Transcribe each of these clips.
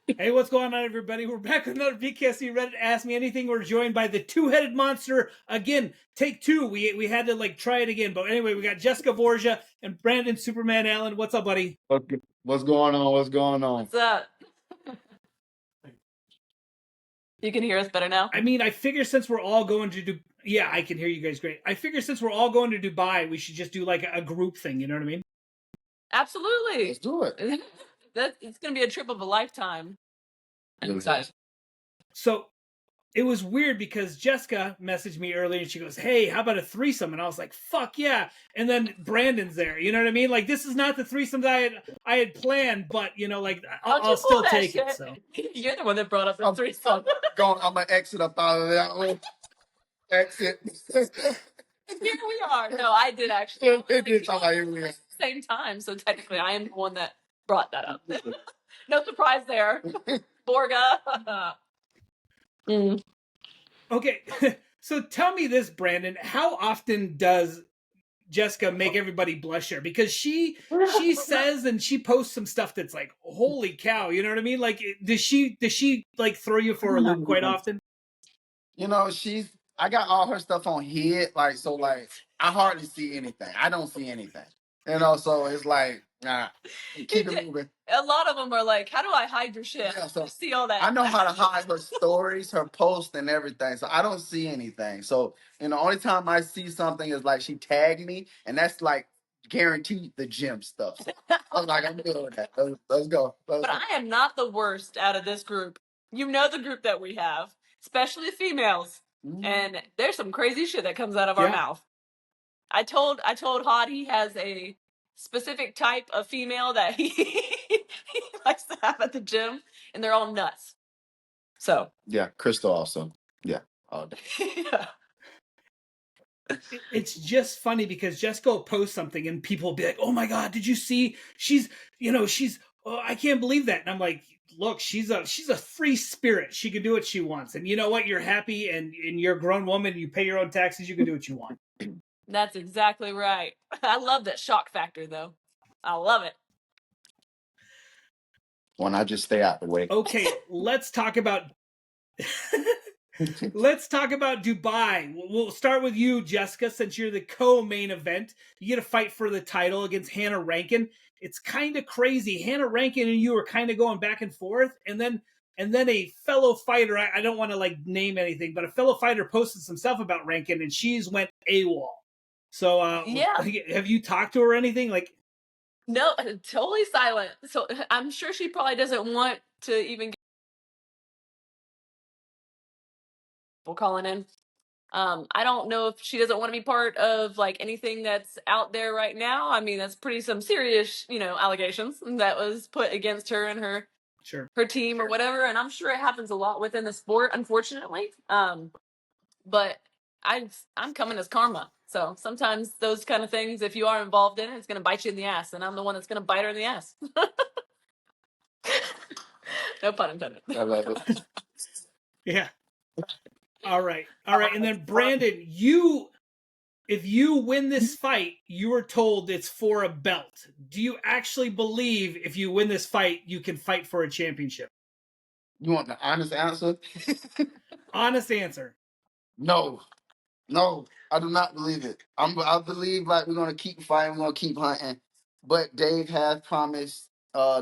Hey, what's going on, everybody? We're back with another BKFC Reddit Ask Me Anything. We're joined by the two-headed monster again. Take two. We had to try it again, but anyway, we got Jessica Borgia and Brandon Superman Allen. What's up, buddy? What's going on? What's going on? What's up? You can hear us better now? I mean, I figure since we're all going to yeah, I can hear you guys great. I figure since we're all going to Dubai, we should just do like a group thing. You know what I mean? Absolutely. Let's do it. It's going to be a trip of a lifetime. I'm excited. So it was weird because Jessica messaged me earlier and she goes, "Hey, how about a threesome?" And I was like, "Fuck yeah!" And then Brandon's there. You know what I mean? Like, this is not the threesome that I had planned, but I'll still take it. So you're the one that brought up the threesome. I'm gonna exit up out of that one. Exit. Here we are. No, I did actually. Here we are. Same time, so technically, I am the one that brought that up. No surprise there, Borga. Okay, so tell me this, Brandon. How often does Jessica make everybody blush here? Because she says and she posts some stuff that's like, holy cow, you know what I mean? Like, does she like throw you for a loop quite often? You know, I got all her stuff on hid, I hardly see anything. I don't see anything. You know, so it's like, nah, keep it moving. A lot of them are like, how do I hide your shit? Yeah, so see all that. I know how to hide her stories, her posts, and everything. So I don't see anything. So, the only time I see something is like she tagged me, and that's like guaranteed the gym stuff. So I was like, I'm good with that. Let's go. But I am not the worst out of this group. You know the group that we have, especially females. And there's some crazy shit that comes out of our mouth. I told Hod he has a specific type of female that he likes to have at the gym, and they're all nuts. So yeah, Crystal also. Yeah, all day. Yeah. It's just funny because Jessica will post something and people will be like, "Oh my god, did you see? She's oh, I can't believe that." And I'm like, "Look, she's a free spirit. She can do what she wants. And you know what? You're happy and you're a grown woman. You pay your own taxes. You can do what you want." That's exactly right. I love that shock factor, though. I love it. When I just stay out the way. Okay, let's talk about Dubai. We'll start with you, Jessica, since you're the co-main event. You get a fight for the title against Hannah Rankin. It's kind of crazy. Hannah Rankin and you are kind of going back and forth, and then a fellow fighter, I don't want to name anything, but a fellow fighter posted some stuff about Rankin, and she's went AWOL. So yeah, have you talked to her or anything? No, totally silent. So I'm sure she probably doesn't want to even get people calling in. I don't know if she doesn't want to be part of anything that's out there right now. I mean, that's some serious, allegations that was put against her and her team or whatever. And I'm sure it happens a lot within the sport, unfortunately. But I'm coming as karma. So sometimes those kind of things, if you are involved in it, it's going to bite you in the ass. And I'm the one that's going to bite her in the ass. No pun intended. I love it. Yeah. All right. And then Brandon, if you win this fight, you were told it's for a belt. Do you actually believe if you win this fight, you can fight for a championship? You want the honest answer? Honest answer. No, I do not believe it. I believe we're gonna keep fighting, we're gonna keep hunting. But Dave has promised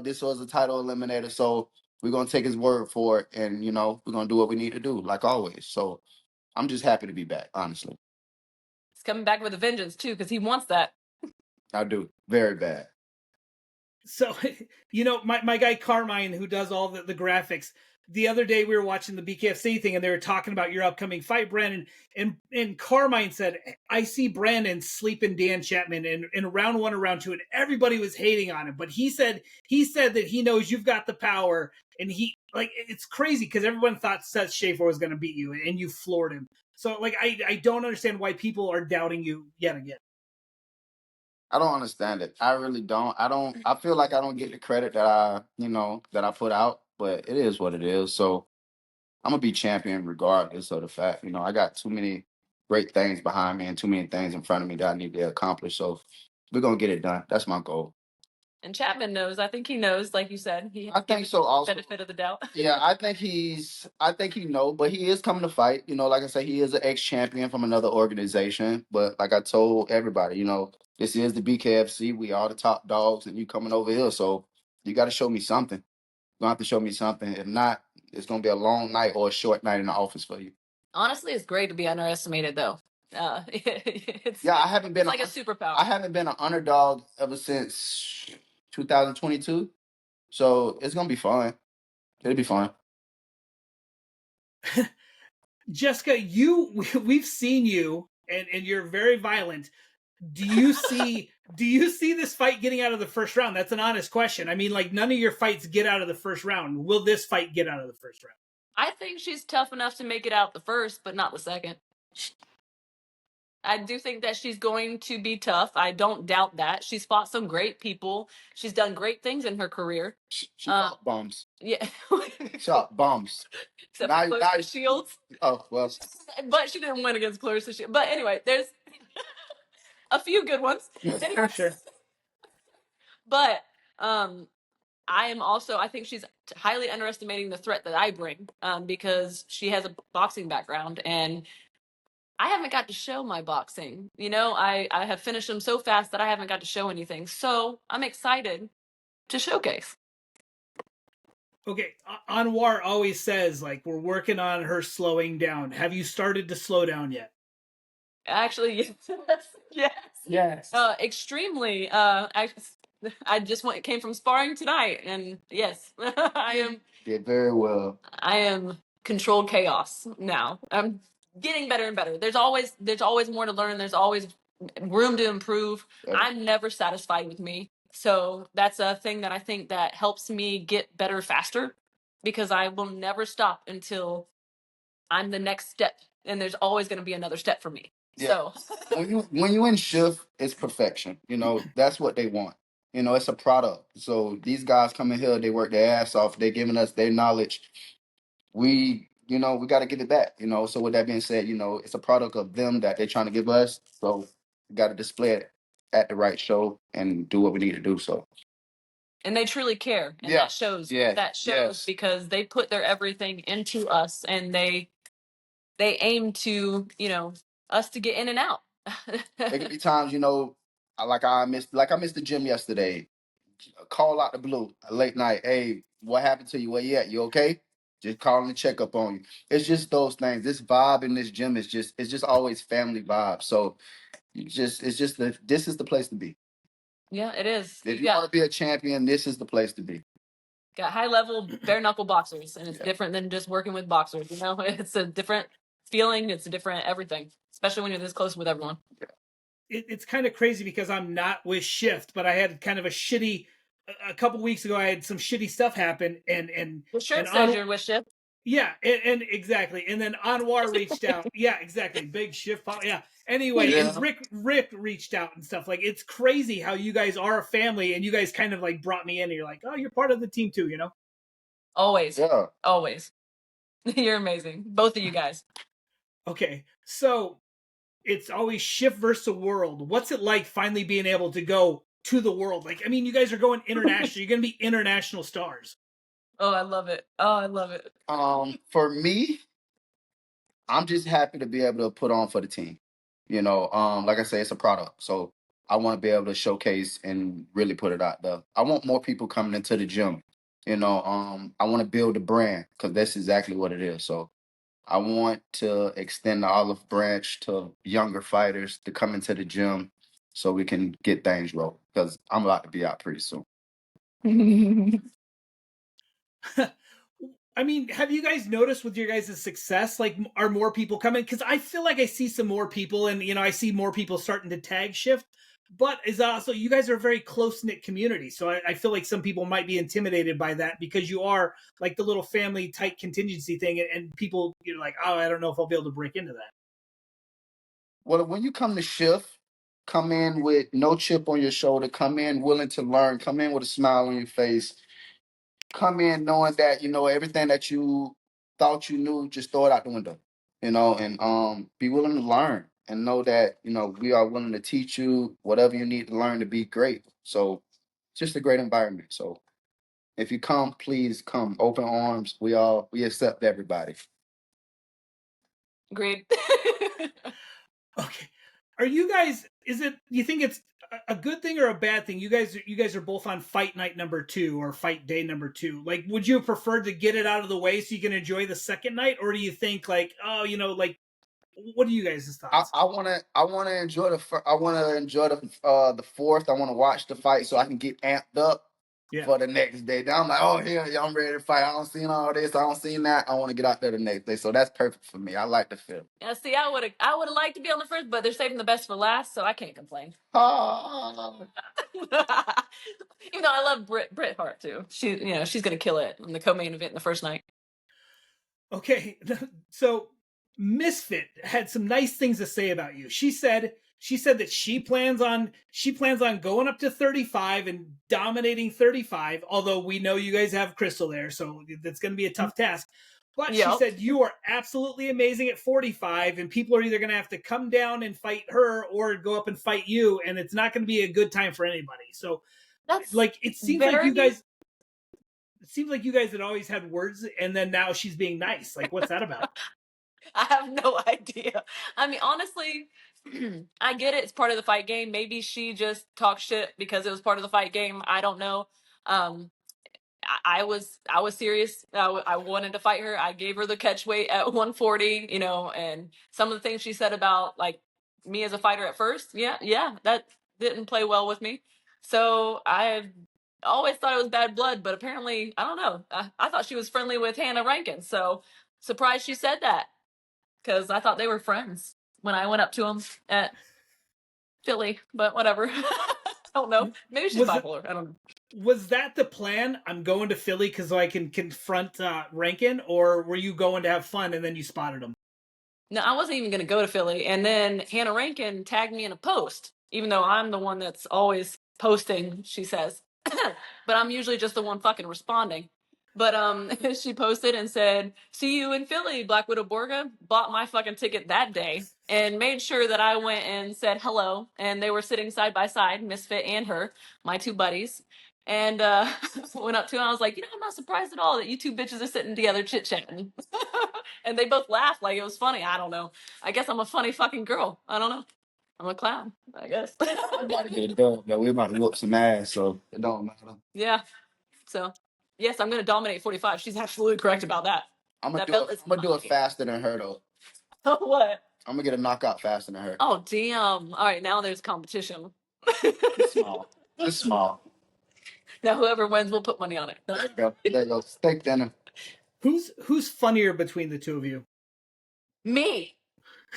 this was a title eliminator, so we're gonna take his word for it, and we're gonna do what we need to do, like always. So I'm just happy to be back, honestly. He's coming back with a vengeance too, because he wants that. I do, very bad. So, my guy Carmine, who does all the graphics, the other day we were watching the BKFC thing and they were talking about your upcoming fight, Brandon. And Carmine said, "I see Brandon sleeping Dan Chapman in round 1 or round 2, and everybody was hating on him. But he said that he knows you've got the power, and it's crazy because everyone thought Seth Schaefer was going to beat you, and you floored him. So I don't understand why people are doubting you yet again." I don't understand it. I really don't. I feel like I don't get the credit that I put out, but it is what it is. So I'm gonna be champion regardless of the fact. I got too many great things behind me and too many things in front of me that I need to accomplish. So we're gonna get it done. That's my goal. And Chapman knows. I think he knows, like you said. He I think so also. benefit of the doubt. Yeah, I think he know, but he is coming to fight. Like I said, he is an ex-champion from another organization. But like I told everybody, this is the BKFC. We are the top dogs, and you coming over here, so you got to show me something. You're gonna have to show me something. If not, it's gonna be a long night or a short night in the office for you. Honestly, it's great to be underestimated, though. It's Yeah, I haven't been like a superpower. I haven't been an underdog ever since 2022, so it's gonna be fun. It'll be fun. Jessica, we've seen you, and you're very violent. Do you see this fight getting out of the first round? That's an honest question. I mean, like, none of your fights get out of the first round. Will this fight get out of the first round? I think she's tough enough to make it out the first, but not the second. I do think that she's going to be tough. I don't doubt that. She's fought some great people. She's done great things in her career. She fought bums. Yeah. Shot bombs. Except Now- for now- Clarissa Shields. Oh well. But she didn't win against Clarissa Shields. But anyway, there's a few good ones. Anyway. Sure. But I think she's highly underestimating the threat that I bring, because she has a boxing background and I haven't got to show my boxing. I have finished them so fast that I haven't got to show anything. So I'm excited to showcase. Okay, Anwar always says, like, we're working on her slowing down. Have you started to slow down yet? Actually, yes. Yes. Extremely. I just came from sparring tonight, and yes, I Did very well. am controlled chaos now. I'm getting better and better. There's always more to learn. There's always room to improve. Yeah. I'm never satisfied with me. So that's a thing that I think that helps me get better faster, because I will never stop until I'm the next step, and there's always going to be another step for me. Yeah. So when you in shift, it's perfection. That's what they want. It's a product. So these guys come in here, they work their ass off. They're giving us their knowledge. We got to give it back. So with that being said, it's a product of them that they're trying to give us. So we got to display it at the right show and do what we need to do. So. And they truly care, and Yeah. that shows. Yes. That shows Yes. because they put their everything into us, and they aim to us to get in and out. There could be times, I missed the gym yesterday. Call out the blue, a late night. Hey, what happened to you? Where you at? You okay? Just calling to check up on you. It's just those things. This vibe in this gym is just always family vibe. So this is the place to be. Yeah, it is. If you want to be a champion, this is the place to be. Got high level bare knuckle boxers, and it's Yeah. different than just working with boxers. It's a different feeling. It's a different everything, especially when you're this close with everyone. It's kind of crazy because I'm not with Shift, but I had kind of a couple weeks ago. I had some shitty stuff happen, and The shirt and says you're with Shift. yeah, and exactly. And then Anwar reached out. Yeah, exactly. Big Shift. Yeah. Anyway, Yeah. and Rick reached out and stuff. Like, it's crazy how you guys are a family, and you guys kind of like brought me in. And you're like, oh, you're part of the team too, Always. Yeah. Always. You're amazing, both of you guys. Okay, so it's always Shift versus the world. What's it like finally being able to go to the world? Like, I mean, you guys are going international. You're going to be international stars. Oh, I love it. Oh, I love it. For me, I'm just happy to be able to put on for the team. Like I say, it's a product. So I want to be able to showcase and really put it out there. I want more people coming into the gym. I want to build a brand because that's exactly what it is. So I want to extend the olive branch to younger fighters to come into the gym so we can get things rolling because I'm about to be out pretty soon. I mean, have you guys noticed with your guys' success, like, are more people coming? Because I feel like I see some more people, and I see more people starting to tag Shift. But is also, you guys are a very close knit community, so I feel like some people might be intimidated by that because you are like the little family tight contingency thing, and people, like, oh, I don't know if I'll be able to break into that. Well, when you come to Shift, come in with no chip on your shoulder, come in willing to learn, come in with a smile on your face, come in knowing that, everything that you thought you knew, just throw it out the window, and be willing to learn and know that, we are willing to teach you whatever you need to learn to be great. So just a great environment. So if you come, please come. Open arms. We accept everybody. Agreed. Okay. Are you guys? Is it? You think it's a good thing or a bad thing? You guys are both on fight night number 2 or fight day number 2. Like, would you have preferred to get it out of the way so you can enjoy the second night, or do you think like, oh, like, what are you guys' thoughts? I wanna enjoy the fourth. I wanna watch the fight so I can get amped up Yeah. for the next day. Then I'm like, oh yeah, I'm ready to fight. I don't seen all this. I don't seen that. I want to get out there the next day. So that's perfect for me. I like the film. Yeah, see, I would have liked to be on the first, but they're saving the best for last, so I can't complain. Oh. Even though I love Bret Hart too. She's gonna kill it in the co-main event in the first night. Okay. So Misfit had some nice things to say about you. She said that she plans on going up to 35 and dominating 35, although we know you guys have Crystal there, so that's going to be a tough task. But she Yep. said you are absolutely amazing at 45, and people are either going to have to come down and fight her or go up and fight you, and it's not going to be a good time for anybody. So That's like it seems like very you guys had always had words, and then now she's being nice. Like, what's that about? I have no idea. I mean, honestly, I get it. It's part of the fight game. Maybe she just talked shit because it was part of the fight game. I don't know. Um, I was serious. I wanted to fight her. I gave her the catch weight at 140. And some of the things she said about like me as a fighter at first, yeah, that didn't play well with me. So I always thought it was bad blood, but apparently I don't know. I thought she was friendly with Hannah Rankin, so surprised she said that because I thought they were friends when I went up to them at Philly. But whatever. I don't know. Maybe she's bipolar. I don't know. Was that the plan? I'm going to Philly because so I can confront Rankin, or were you going to have fun and then you spotted him? No, I wasn't even going to go to Philly. And then Hannah Rankin tagged me in a post, even though I'm the one that's always posting, she says. But I'm usually just the one fucking responding. But she posted and said, "See you in Philly, Black Widow Borga." Bought my fucking ticket that day and made sure that I went and said hello. And they were sitting side by side, Misfit and her, my two buddies. And went up to him. I was like, I'm not surprised at all that you two bitches are sitting together chit chatting. And they both laughed like it was funny. I don't know. I guess I'm a funny fucking girl. I don't know. I'm a clown, I guess. We about to whoop some ass, so it don't matter. Yeah. So, yes, I'm going to dominate 45. She's absolutely correct about that. I'm gonna do it faster than her though. What? I'm gonna get a knockout faster than her. Oh, damn. All right, now there's competition. It's small. It's small. Now whoever wins, we'll put money on it. There you go. Steak dinner. Who's funnier between the two of you? Me.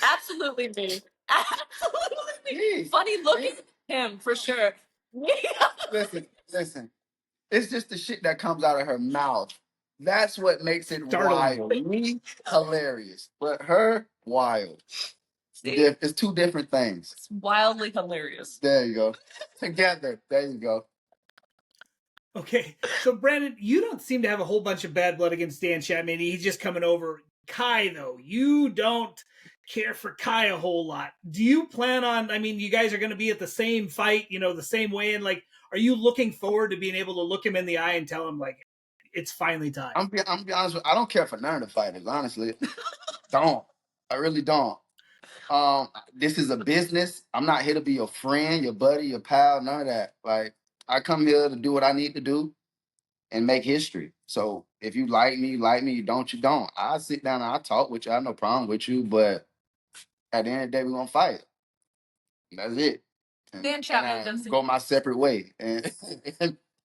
Absolutely me. Absolutely me. Funny looking him for sure. Listen. It's just the shit that comes out of her mouth. That's what makes it Startling. wild. Me, hilarious. But her, wild. See? It's two different things. It's wildly hilarious. There you go. Together. There you go. Okay, so Brandon, you don't seem to have a whole bunch of bad blood against Dan Chapman. He's just coming over. Kai, though, you don't care for Kai a whole lot. Do you plan on? I mean, you guys are going to be at the same fight, the same way, and like, are you looking forward to being able to look him in the eye and tell him like, it's finally time? I'm be honest with you, I don't care for none of the fighters, honestly. Don't. I really don't. This is a business. I'm not here to be your friend, your buddy, your pal, none of that. Like, I come here to do what I need to do and make history. So if you like me, you like me. You don't, you don't. I'll sit down and I'll talk with you. I have no problem with you. But at the end of the day, we're going to fight. That's it. Dan Chapman doesn't go my separate way. And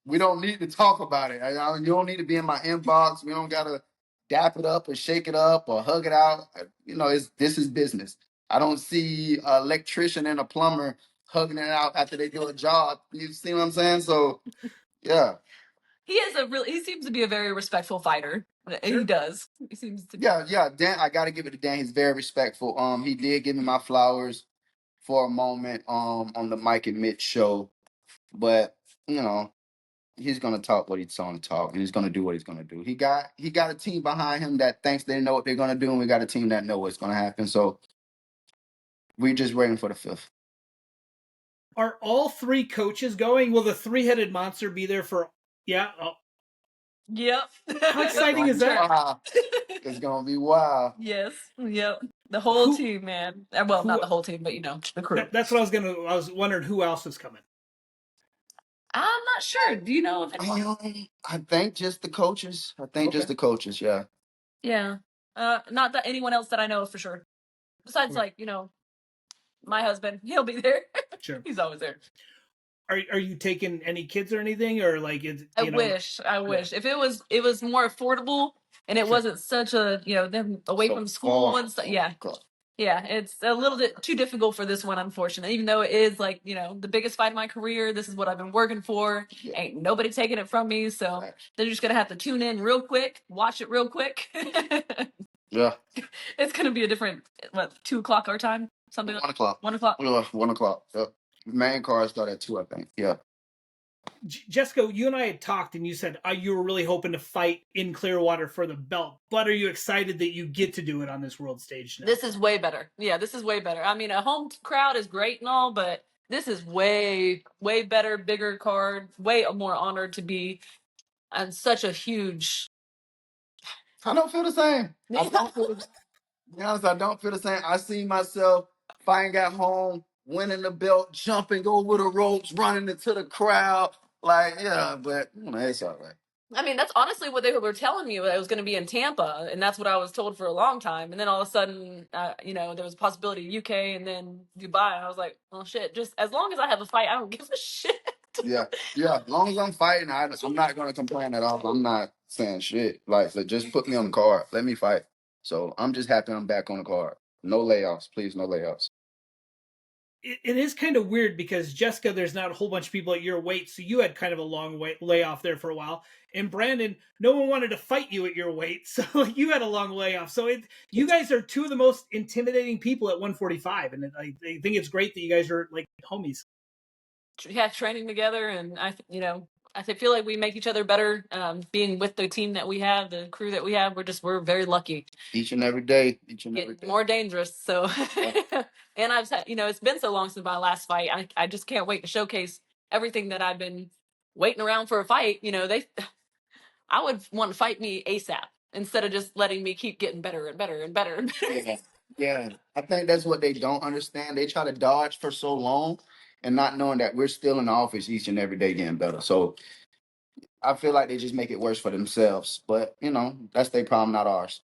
we don't need to talk about it. You don't need to be in my inbox. We don't got to dap it up or shake it up or hug it out. This is business. I don't see an electrician and a plumber hugging it out after they do a job. You see what I'm saying? So, yeah. He seems to be a very respectful fighter. Sure. He does. He seems to be. Yeah. Dan, I gotta give it to Dan. He's very respectful. He did give me my flowers for a moment on the Mike and Mitch show. But, he's gonna talk what he's going to talk, and he's gonna do what he's gonna do. He got a team behind him that thinks they know what they're gonna do, and we got a team that know what's gonna happen. So we're just waiting for the fifth. Are all three coaches going? Will the three-headed monster be there for? Yeah. Oh, Yep. how exciting is that? Wow. It's gonna be wild. Yes. Yep. The whole Who- team, man. Well, who- not the whole team, but the crew. That's what I was wondering who else is coming. I'm not sure. Do you know if anyone? I think just the coaches. I think just the coaches. Yeah. Yeah. Not that anyone else that I know for sure. Besides, Okay. like, my husband, he'll be there. Sure. He's always there. Are you taking any kids or anything, or like is I wish. If it was more affordable and it wasn't such a them away So from school far. and stuff. Yeah. Yeah, it's a little bit too difficult for this one, unfortunately. Even though it is like, the biggest fight of my career, this is what I've been working for. Yeah. Ain't nobody taking it from me, so they're just gonna have to tune in real quick, watch it real quick. Yeah. It's gonna be a different 2 o'clock our time, something. 1 o'clock. 1 o'clock. 1 o'clock. Yep. Main card start at 2, I think. Yeah. Jessica, you and I had talked, and you said you were really hoping to fight in Clearwater for the belt. But are you excited that you get to do it on this world stage now? This is way better. Yeah, this is way better. I mean, a home crowd is great and all, but this is way, way better, bigger card. Way more honored to be on such a huge. I don't feel the same. I don't feel the, to be honest, I don't feel the same. I see myself fighting at home, winning the belt, jumping over the ropes, running into the crowd. Like, yeah, but it's all right. I mean, that's honestly what they were telling me. It was going to be in Tampa, and that's what I was told for a long time. And then all of a sudden, there was a possibility of UK and then Dubai. And I was like, well, shit, just as long as I have a fight, I don't give a shit. Yeah. As long as I'm fighting, I'm not going to complain at all. I'm not saying shit. Like, so just put me on the card. Let me fight. So I'm just happy I'm back on the card. No layoffs, please. No layoffs. It is kind of weird because Jessica, there's not a whole bunch of people at your weight, so you had kind of a long layoff there for a while. And Brandon, no one wanted to fight you at your weight, so you had a long layoff. So you guys are two of the most intimidating people at 145, and I think it's great that you guys are like homies. Yeah, training together, and I feel like we make each other better. Being with the team that we have, the crew that we have, we're very lucky. Each and every day. More dangerous. So, and I've said, it's been so long since my last fight. I just can't wait to showcase everything that I've been waiting around for a fight. I would want to fight me ASAP instead of just letting me keep getting better and better and better and better. Yeah. I think that's what they don't understand. They try to dodge for so long and not knowing that we're still in the office each and every day getting better. So I feel like they just make it worse for themselves. But, that's their problem, not ours.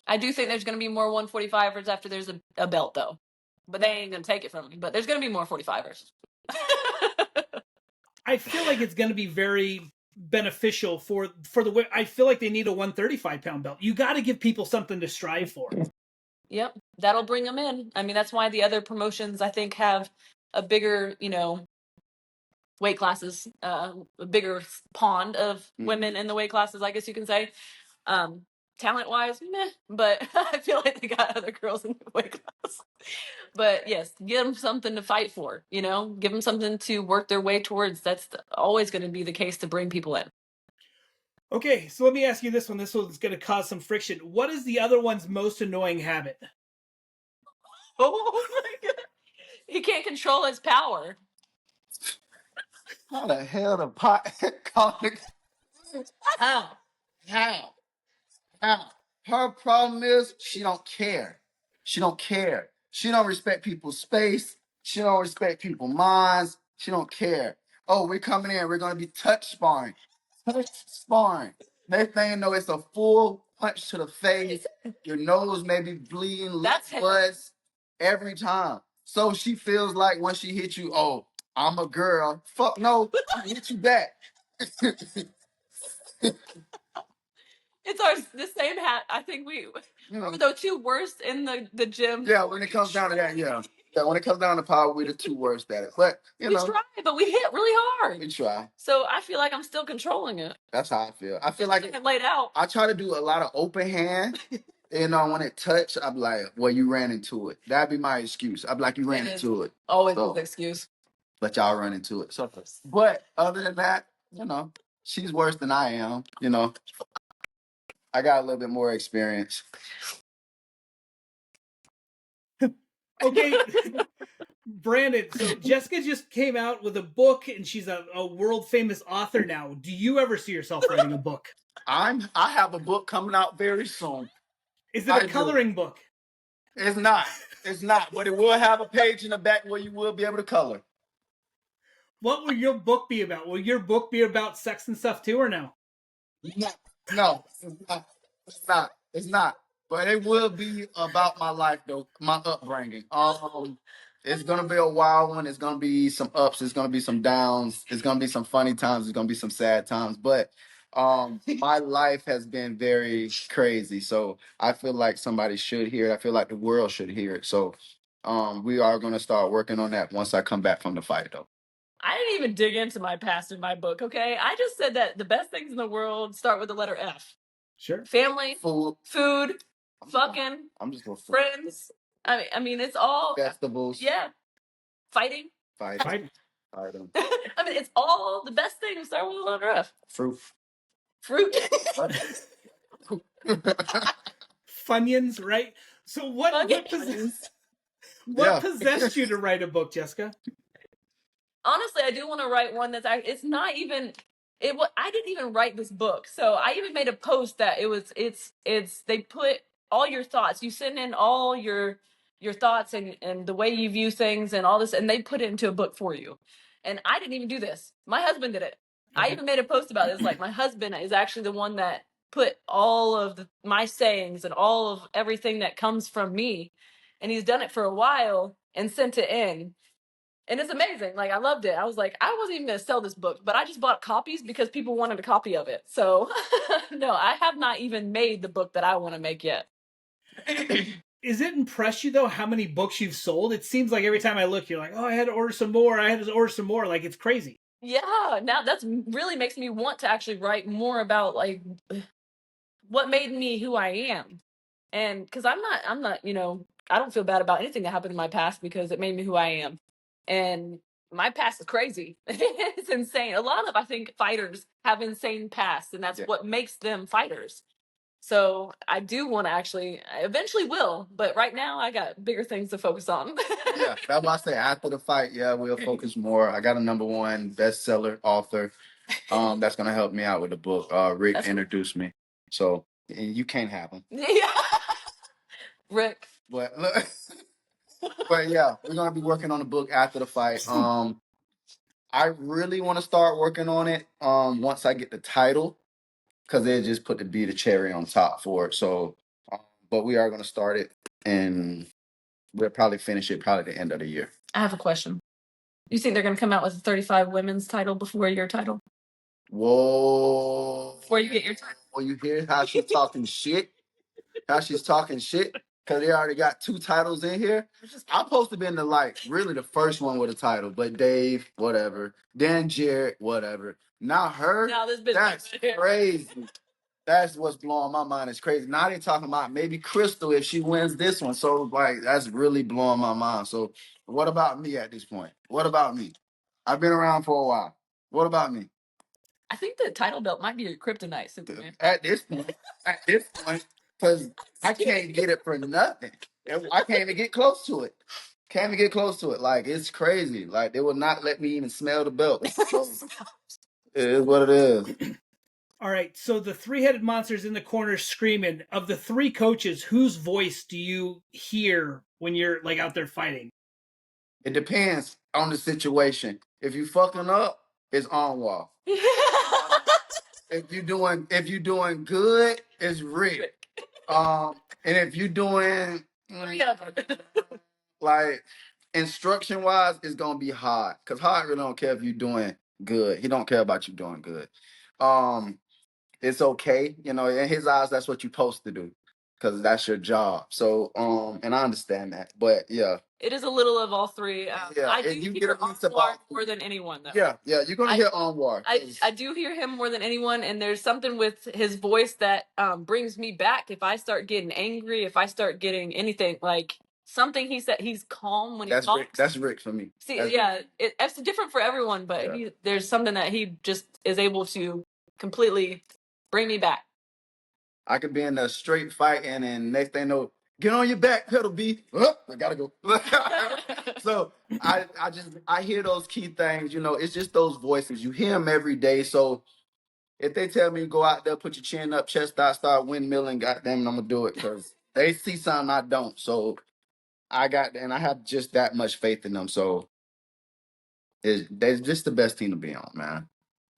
I do think there's going to be more 145ers after there's a belt, though. But they ain't going to take it from me. But there's going to be more 45ers. I feel like it's going to be very beneficial for the way. I feel like they need a 135-pound belt. You got to give people something to strive for. Yep, that'll bring them in. I mean, that's why the other promotions, I think, have a bigger, weight classes, a bigger pond of women in the weight classes, I guess you can say. Talent-wise, meh, but I feel like they got other girls in the weight class. But yes, give them something to fight for, give them something to work their way towards. That's always going to be the case to bring people in. Okay, so let me ask you this one. This one's going to cause some friction. What is the other one's most annoying habit? Oh my God. He can't control his power. How the hell the pot How? Her problem is she don't care. She don't care. She don't respect people's space. She don't respect people's minds. She don't care. Oh, we're coming in. We're gonna be touch sparring. Touch sparring. Next thing you know, it's a full punch to the face. Your nose may be bleeding. That's blood every time. So she feels like when she hits you, oh, I'm a girl. Fuck no, I hit you back. It's the same hat. I think we were the two worst in the gym. Yeah, when it comes down to that, yeah. When it comes down to power, we're the two worst at it. But we try, but we hit really hard. We try. So I feel like I'm still controlling it. That's how I feel. I feel like I'm laid out. I try to do a lot of open hand. When it touched, I'm like, well, you ran into it. That'd be my excuse. I'd be like, you ran into it. Always an excuse. But y'all run into it. So, but other than that, she's worse than I am. I got a little bit more experience. Okay, Brandon. So Jessica just came out with a book, and she's a world famous author now. Do you ever see yourself writing a book? I have a book coming out very soon. Is it a I do. coloring book? It's not. It's not, but it will have a page in the back where you will be able to color. What will your book be about? Will your book be about sex and stuff too, or no? No, it's not. It's not. It's not. But it will be about my life though, my upbringing. It's gonna be a wild one. It's gonna be some ups. It's gonna be some downs. It's gonna be some funny times. It's gonna be some sad times. But my life has been very crazy. So I feel like somebody should hear it. I feel like the world should hear it. So we are gonna start working on that once I come back from the fight though. I didn't even dig into my past in my book, okay? I just said that the best things in the world start with the letter F. Sure. Family, Food, fucking, I'm just gonna friends. I mean, it's all vegetables. Yeah, fighting. Fighting. I mean, it's all the best things start with the letter F. Fruit. Funyuns, right? So what possessed you to write a book, Jessica? Honestly, I do want to write one that's it's not even I didn't even write this book. So I even made a post that it's they put all your thoughts. You send in all your thoughts and the way you view things and all this, and they put it into a book for you. And I didn't even do this. My husband did it. I even made a post about this. Like, my husband is actually the one that put all of my sayings and all of everything that comes from me, and he's done it for a while and sent it in. And it's amazing. Like, I loved it. I was like, I wasn't even going to sell this book, but I just bought copies because people wanted a copy of it. So no, I have not even made the book that I want to make yet. Is it impress you though how many books you've sold? It seems like every time I look, you're like, oh, I had to order some more. Like, it's crazy. Yeah, now that's really makes me want to actually write more about like what made me who I am. And because I'm not, I don't feel bad about anything that happened in my past because it made me who I am. And my past is crazy. It's insane. A lot of, I think, fighters have insane pasts, and that's what makes them fighters. So I do want to I eventually will, but right now I got bigger things to focus on. Yeah, that's why I say after the fight, we'll focus more. I got a #1 bestseller author that's gonna help me out with the book. Rick introduced me. So you can't have him. Yeah. Rick. But look, but yeah, we're gonna be working on the book after the fight. I really want to start working on it once I get the title, because they just put the cherry on top for it. So, but we are gonna start it, and we'll probably finish it probably the end of the year. I have a question. You think they're gonna come out with a 35 women's title before your title? Whoa! Before you get your title? Well, you hear how she's talking shit? How she's talking shit? Because they already got 2 titles in here. I'm supposed to be in really the first one with a title, but Dave, whatever. Then Jared, whatever. Now her, that's crazy. That's what's blowing my mind. It's crazy. Now they're talking about maybe Crystal if she wins this one. So, like, that's really blowing my mind. So, what about me at this point? What about me? I've been around for a while. What about me? I think the title belt might be your kryptonite, Superman. At this point, because I can't get it for nothing. I can't even get close to it. Can't even get close to it. Like, it's crazy. Like, they will not let me even smell the belt. So, it is what it is. All right, so the 3-headed monster's in the corner screaming. Of the 3 coaches, whose voice do you hear when you're like out there fighting? It depends on the situation. If you fucking up, it's Anwar. If you doing good, it's Rick. And if you doing like instruction wise, it's gonna be hard. Cause Hard really don't care if you're doing good. He don't care about you doing good. It's okay, in his eyes, that's what you're supposed to do, because that's your job. So, and I understand that, but yeah. It is a little of all 3. I do hear Anwar more than anyone, though. Yeah, you're gonna hear Anwar. I do hear him more than anyone, and there's something with his voice that brings me back. If I start getting angry, if I start getting anything, like something he said, he's calm when he talks. That's Rick for me. See, it's different for everyone, but there's something that he just is able to completely bring me back. I could be in a straight fight, and then next thing you know, Get on your back pedal, B. Oh, I gotta go. So I hear those key things. You know, it's just those voices. You hear them every day. So if they tell me to go out there, put your chin up, chest out, start windmilling, goddamn, it, I'm gonna do it because they see something I don't. So and I have just that much faith in them. So they're just the best team to be on, man.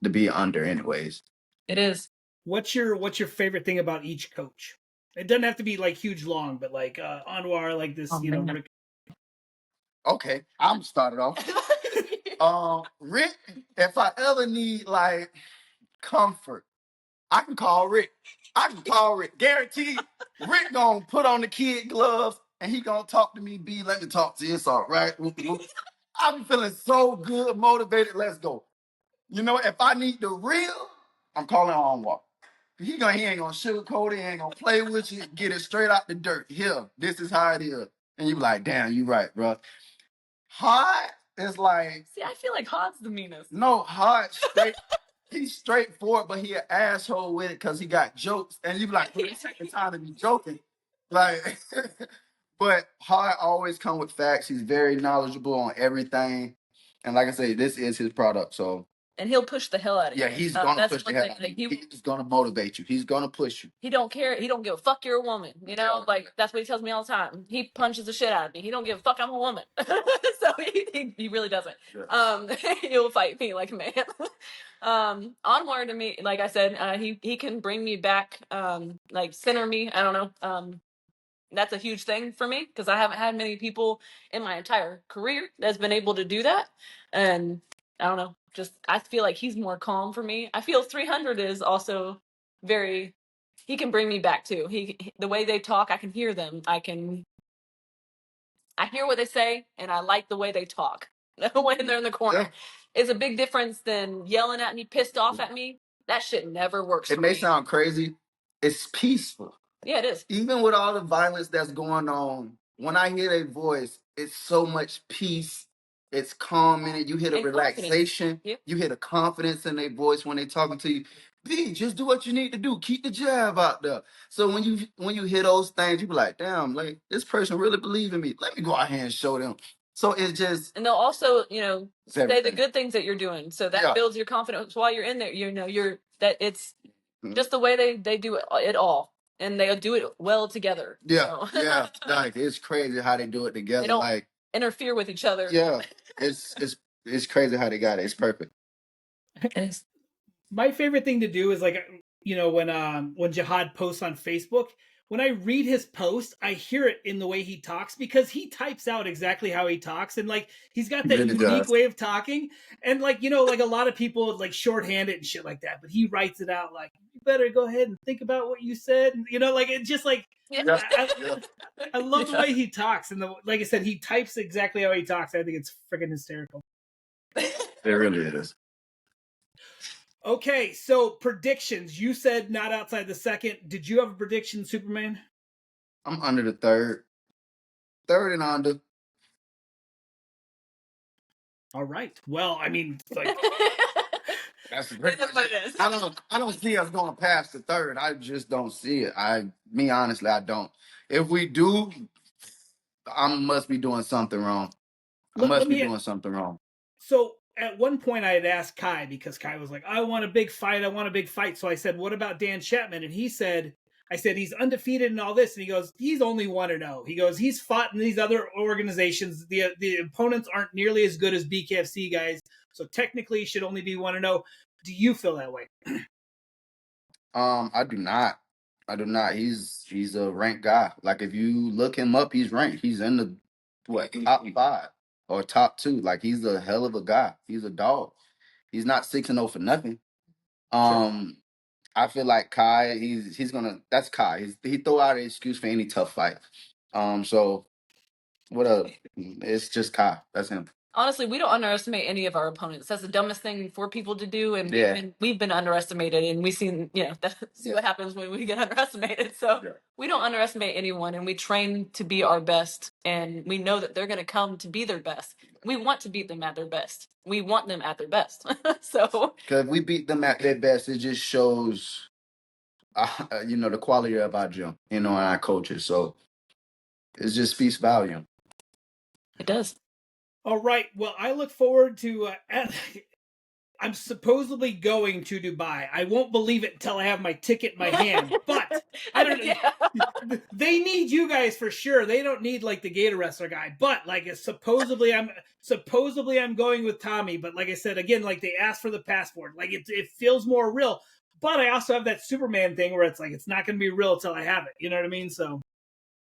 To be under, anyways. It is. What's your favorite thing about each coach? It doesn't have to be like huge long, but like Anwar, like this, Rick. Okay, I'm started off. Rick, if I ever need like comfort, I can call Rick. Guaranteed. Rick gonna put on the kid gloves and he gonna talk to me. B, let me talk to you. It's all right. I'm feeling so good, motivated. Let's go. You know, if I need the real, I'm calling Onwalk. He ain't gonna sugarcoat it. He ain't gonna play with you. Get it straight out the dirt. Here, this is how it is. And you be like, damn, you right, bro. Hot is like. See, I feel like Hot's the meanest. No, Hot straight. He's straightforward, but he an asshole with it because he got jokes. And you be like, well, you taking time to be joking. Like, but Hart always come with facts. He's very knowledgeable on everything. And like I say, this is his product. So and he'll push the hell out of you. yeah, he's gonna push the hell out of you. He's gonna motivate you. He's gonna push you. He don't care. He don't give a fuck you're a woman. You know, like that's what he tells me all the time. He punches the shit out of me. He don't give a fuck I'm a woman. So he really doesn't. Yeah. He'll fight me like a man. Onward to me, like I said, he can bring me back, like center me. I don't know. That's a huge thing for me because I haven't had many people in my entire career that's been able to do that. And I don't know, just I feel like he's more calm for me. I feel 300 is also very, he can bring me back too. The way they talk, I can hear them. I hear what they say and I like the way they talk when they're in the corner. Yeah. It's a big difference than yelling at me, pissed off at me. That shit never works. It may sound crazy. It's peaceful. Yeah, it is. Even with all the violence that's going on, when I hear their voice, it's so much peace. It's calm in it. You hear the relaxation. Yep. You hear the confidence in their voice when they're talking to you. B, just do what you need to do. Keep the jab out there. So when you hear those things, you be like, damn, like this person really believe in me. Let me go out here and show them. So it's just, and they'll also, say the good things that you're doing. So that builds your confidence while you're in there. It's just the way they do it all. And they'll do it well together. Yeah, so. Yeah, like it's crazy how they do it together. They don't like interfere with each other. Yeah, it's crazy how they got it. It's perfect. My favorite thing to do is like when Jihad posts on Facebook. When I read his post, I hear it in the way he talks because he types out exactly how he talks, and like he's got that unique way of talking, and like like a lot of people like shorthand it and shit like that, but he writes it out like you better go ahead and think about what you said, and like it just like I love the way he talks, and like I said, he types exactly how he talks. I think it's freaking hysterical. It really is. Okay, so predictions. You said not outside the second. Did you have a prediction, Superman? I'm under the third. Third and under. All right. Well, I mean, like that's what it is. I don't see us going past the third. I just don't see it. Honestly, I don't. If we do, I must be doing something wrong. Doing something wrong. So at one point I had asked Kai, because Kai was like, I want a big fight. So I said, what about Dan Chapman? And he said, I said, he's undefeated in all this. And he goes, he's only 1-0. He goes, he's fought in these other organizations. The opponents aren't nearly as good as BKFC guys. So technically he should only be 1-0. Do you feel that way? I do not. He's a ranked guy. Like if you look him up, he's ranked. He's in the top 5 or top 2. Like he's a hell of a guy. He's a dog. He's not 6-0 for nothing. Sure. I feel like Kai, he's gonna. That's Kai. He throw out an excuse for any tough fight. So what else? It's just Kai. That's him. Honestly, we don't underestimate any of our opponents. That's the dumbest thing for people to do, and we've been underestimated, and we've seen see what happens when we get underestimated. So we don't underestimate anyone, and we train to be our best, and we know that they're going to come to be their best. We want to beat them at their best. We want them at their best. So because if we beat them at their best, it just shows, the quality of our gym, and our coaches. So It just speaks volume. It does. All right. Well, I look forward to. I'm supposedly going to Dubai. I won't believe it until I have my ticket in my hand. But I don't know. Yeah. They need you guys for sure. They don't need like the Gator Wrestler guy. But like supposedly I'm going with Tommy. But like I said again, like they asked for the passport. Like it feels more real. But I also have that Superman thing where it's like it's not going to be real until I have it. You know what I mean? So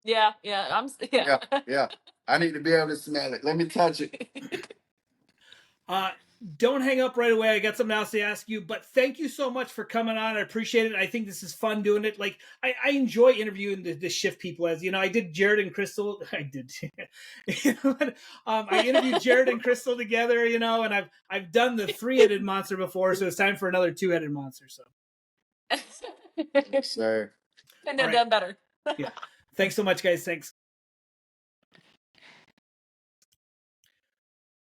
Yeah. Yeah. I need to be able to smell it. Let me touch it. Don't hang up right away. I got something else to ask you, but thank you so much for coming on. I appreciate it. I think this is fun doing it. Like I enjoy interviewing the shift people. As you know, I did Jared and Crystal. I did. I interviewed Jared and Crystal together. You know, and I've done the 3-headed monster before, so it's time for another 2-headed monster. So, Yes, sir. And they're done better. Yeah. Thanks so much, guys. Thanks.